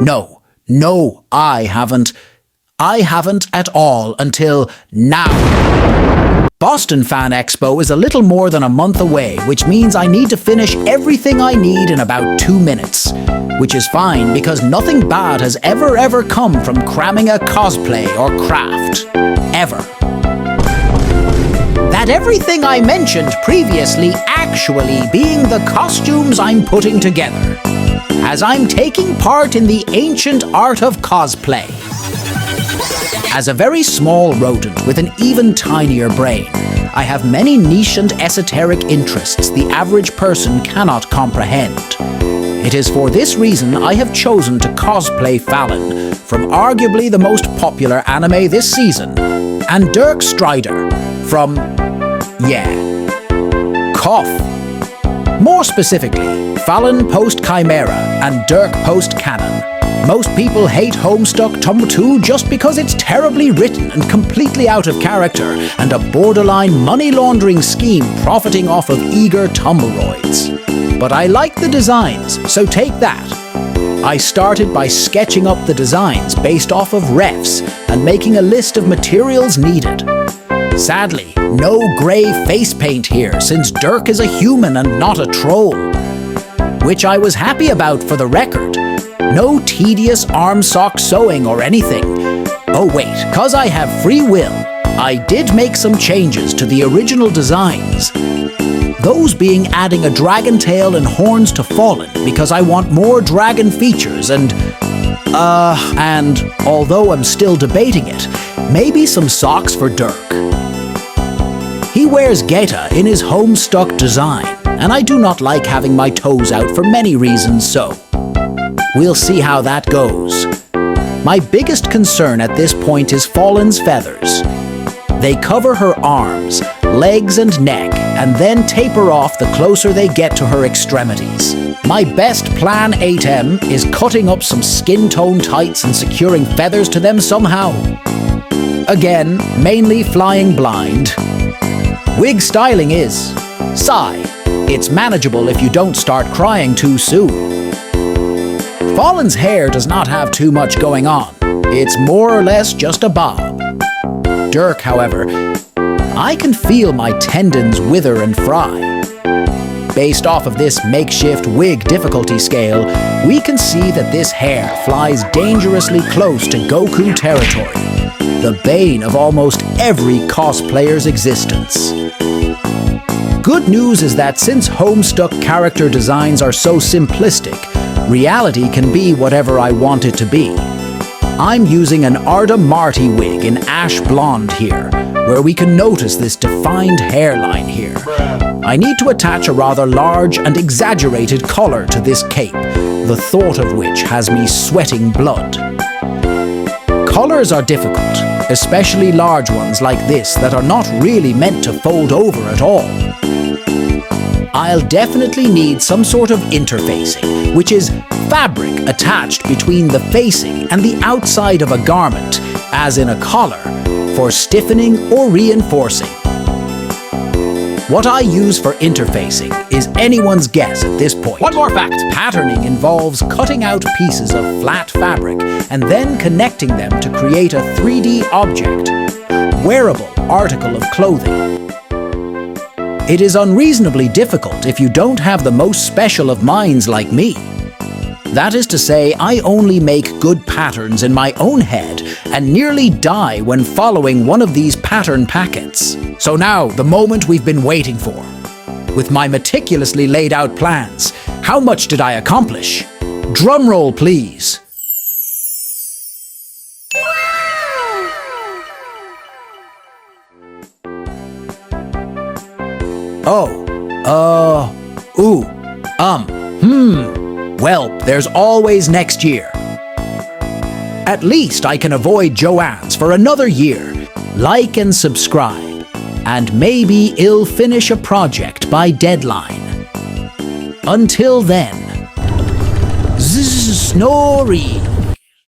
No, I haven't. I haven't at all until now. Boston Fan Expo is a little more than a month away, which means I need to finish everything I need in about 2 minutes. Which is fine because nothing bad has ever come from cramming a cosplay or craft. Ever. That everything I mentioned previously actually being the costumes I'm putting together, as I'm taking part in the ancient art of cosplay. As a very small rodent with an even tinier brain, I have many niche and esoteric interests the average person cannot comprehend. It is for this reason I have chosen to cosplay Fallon from arguably the most popular anime this season, and Dirk Strider from, Cough. More specifically, Fallon post-Chimera and Dirk post-Canon. Most people hate Homestuck Tumble 2 just because it's terribly written and completely out of character and a borderline money laundering scheme profiting off of eager tumbleroids. But I like the designs, so take that. I started by sketching up the designs based off of refs and making a list of materials needed. Sadly, no grey face paint here since Dirk is a human and not a troll. Which I was happy about for the record. No tedious arm sock sewing or anything. Oh wait, 'cause I have free will, I did make some changes to the original designs. Those being adding a dragon tail and horns to Fallen because I want more dragon features and although I'm still debating it, maybe some socks for Dirk. He wears Geta in his Homestuck design, and I do not like having my toes out for many reasons, so we'll see how that goes. My biggest concern at this point is Fallen's feathers. They cover her arms, legs and neck, and then taper off the closer they get to her extremities. My best plan, 8M, is cutting up some skin tone tights and securing feathers to them somehow. Again, mainly flying blind. Wig styling is, sigh, it's manageable if you don't start crying too soon. Fallen's hair does not have too much going on. It's more or less just a bob. Dirk, however, I can feel my tendons wither and fry. Based off of this makeshift wig difficulty scale, we can see that this hair flies dangerously close to Goku territory, the bane of almost every cosplayer's existence. Good news is that since Homestuck character designs are so simplistic, reality can be whatever I want it to be. I'm using an Arda Marty wig in ash blonde here, where we can notice this defined hairline here. I need to attach a rather large and exaggerated collar to this cape, the thought of which has me sweating blood. Collars are difficult, especially large ones like this that are not really meant to fold over at all. I'll definitely need some sort of interfacing, which is fabric attached between the facing and the outside of a garment, as in a collar, for stiffening or reinforcing. What I use for interfacing is anyone's guess at this point. One more fact! Patterning involves cutting out pieces of flat fabric and then connecting them to create a 3D object, wearable article of clothing. It is unreasonably difficult if you don't have the most special of minds like me. That is to say, I only make good patterns in my own head and nearly die when following one of these pattern packets. So now, the moment we've been waiting for. With my meticulously laid out plans, how much did I accomplish? Drumroll, please. Well, there's always next year. At least I can avoid Joanne's for another year. Like and subscribe, and maybe I'll finish a project by deadline. Until then, Snorri.